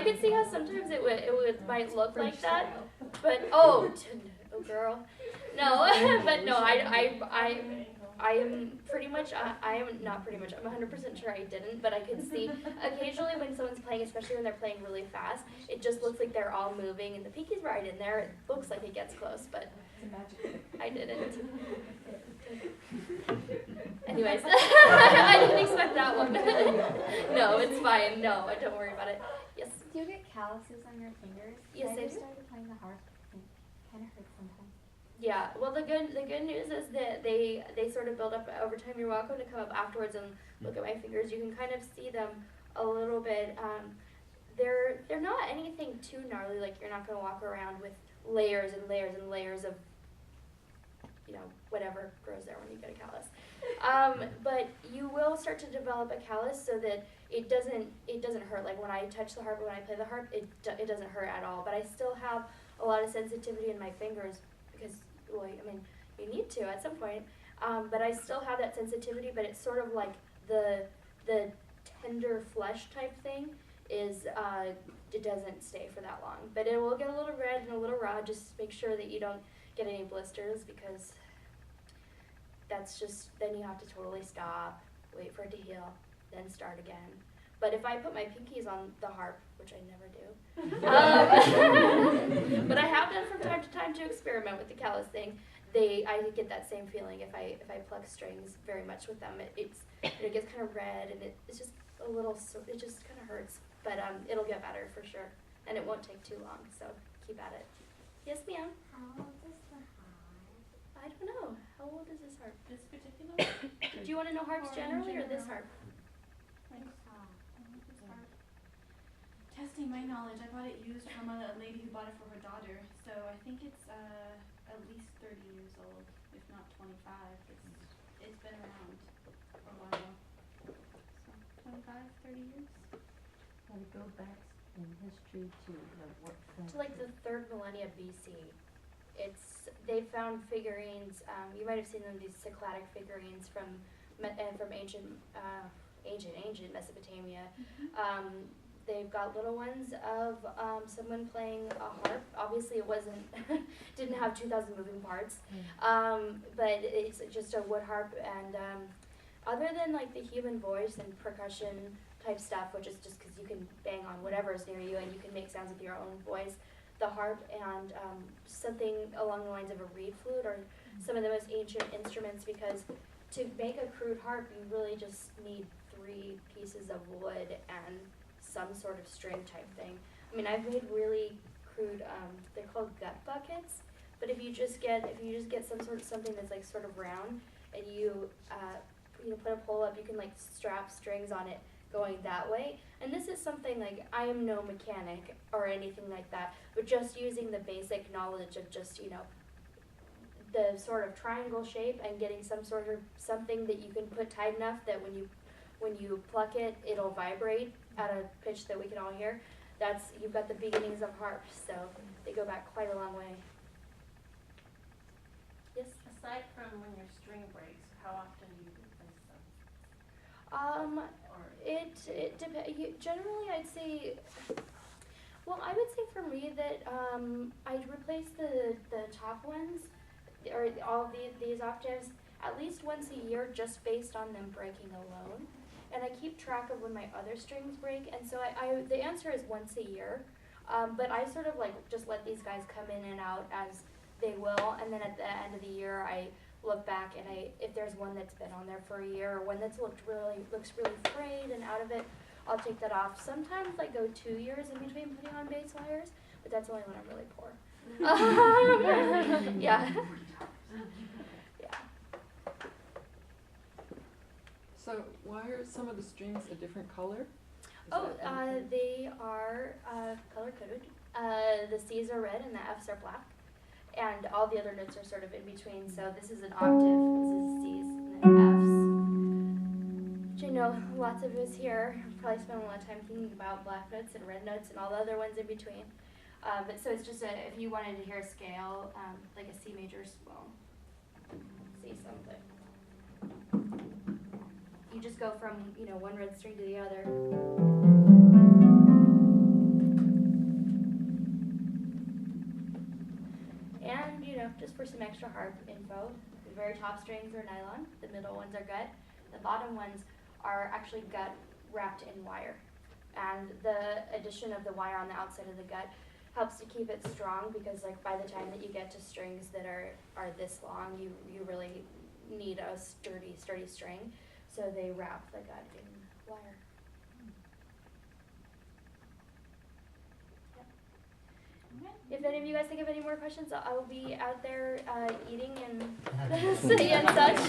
could see how sometimes might look like that, but girl, no, but no, I am pretty much, I am not pretty much, I'm 100% sure I didn't, but I could see occasionally when someone's playing, especially when they're playing really fast, it just looks like they're all moving, and the pinky's right in there. It looks like it gets close, but I didn't. Anyways, I didn't expect that one. No, it's fine. No, don't worry about it. Yes? Do you get calluses on your fingers? Yes, I do. I started playing the harp. It kind of hurts sometimes. Yeah, well, the good news is that they sort of build up over time. You're welcome to come up afterwards and look at my fingers. You can kind of see them a little bit. They're not anything too gnarly. Like, you're not going to walk around with layers and layers and layers of, whatever grows there when you get a callus. But you will start to develop a callus so that it doesn't hurt. Like when I touch the harp or when I play the harp, it doesn't hurt at all. But I still have a lot of sensitivity in my fingers because, well, I mean, you need to at some point. But I still have that sensitivity, but it's sort of like the tender flesh type thing is it doesn't stay for that long. But it will get a little red and a little raw. Just make sure that you don't get any blisters, because that's just, then you have to totally stop, wait for it to heal, then start again. But if I put my pinkies on the harp, which I never do, but I have done from time to time to experiment with the callus thing, I get that same feeling if I pluck strings very much with them. It gets kind of red, and it's just a little, it just kind of hurts, but it'll get better for sure, and it won't take too long, so keep at it. Yes, ma'am? How old is the harp? I don't know. How old is this harp? This particular? Do you want to know harps generally or this harp? Testing my knowledge, I bought it used from a lady who bought it for her daughter, so I think it's at least 30 years old, if not 25. It's been around for a while. So 25, 30 years? Gotta go back in history to what century? To like the 3rd millennia BC. They found figurines. You might have seen them, these Cycladic figurines from ancient Mesopotamia. Mm-hmm. They've got little ones of someone playing a harp. Obviously, it didn't have 2,000 moving parts, but it's just a wood harp. And other than like the human voice and percussion type stuff, which is just because you can bang on whatever is near you and you can make sounds with your own voice, the harp and something along the lines of a reed flute are some of the most ancient instruments, because to make a crude harp, you really just need 3 pieces of wood and some sort of string type thing. I mean, I've made really crude, they're called gut buckets, but if you just get something that's like sort of round, and you put a pole up, you can like strap strings on it going that way. And this is something like, I am no mechanic or anything like that, but just using the basic knowledge of just, the sort of triangle shape and getting some sort of something that you can put tight enough that when you pluck it, it'll vibrate at a pitch that we can all hear. You've got the beginnings of harps, so they go back quite a long way. Yes? Aside from when your string breaks, how often do you replace them? It depends. Generally, I'd say, well, I would say for me that I'd replace the top ones, or all these octaves, at least once a year, just based on them breaking alone. And I keep track of when my other strings break, and so the answer is once a year. But I sort of like just let these guys come in and out as they will, and then at the end of the year, I look back and if there's one that's been on there for a year, or one that's looks really frayed and out of it, I'll take that off. Sometimes I go 2 years in between putting on bass wires, but that's only when I'm really poor. Yeah. Yeah. So why are some of the strings a different color? They are color-coded. The C's are red and the F's are black. And all the other notes are sort of in between. So this is an octave, this is C's and then F's. Which I know lots of us here probably spend a lot of time thinking about black notes and red notes and all the other ones in between. But so it's just if you wanted to hear a scale, like a C major, well, C something. You just go from, one red string to the other. just for some extra harp info. The very top strings are nylon, the middle ones are gut, the bottom ones are actually gut wrapped in wire. And the addition of the wire on the outside of the gut helps to keep it strong, because like by the time that you get to strings that are this long, you really need a sturdy string. So they wrap the gut in wire. If any of you guys think of any more questions, I will be out there eating and and such.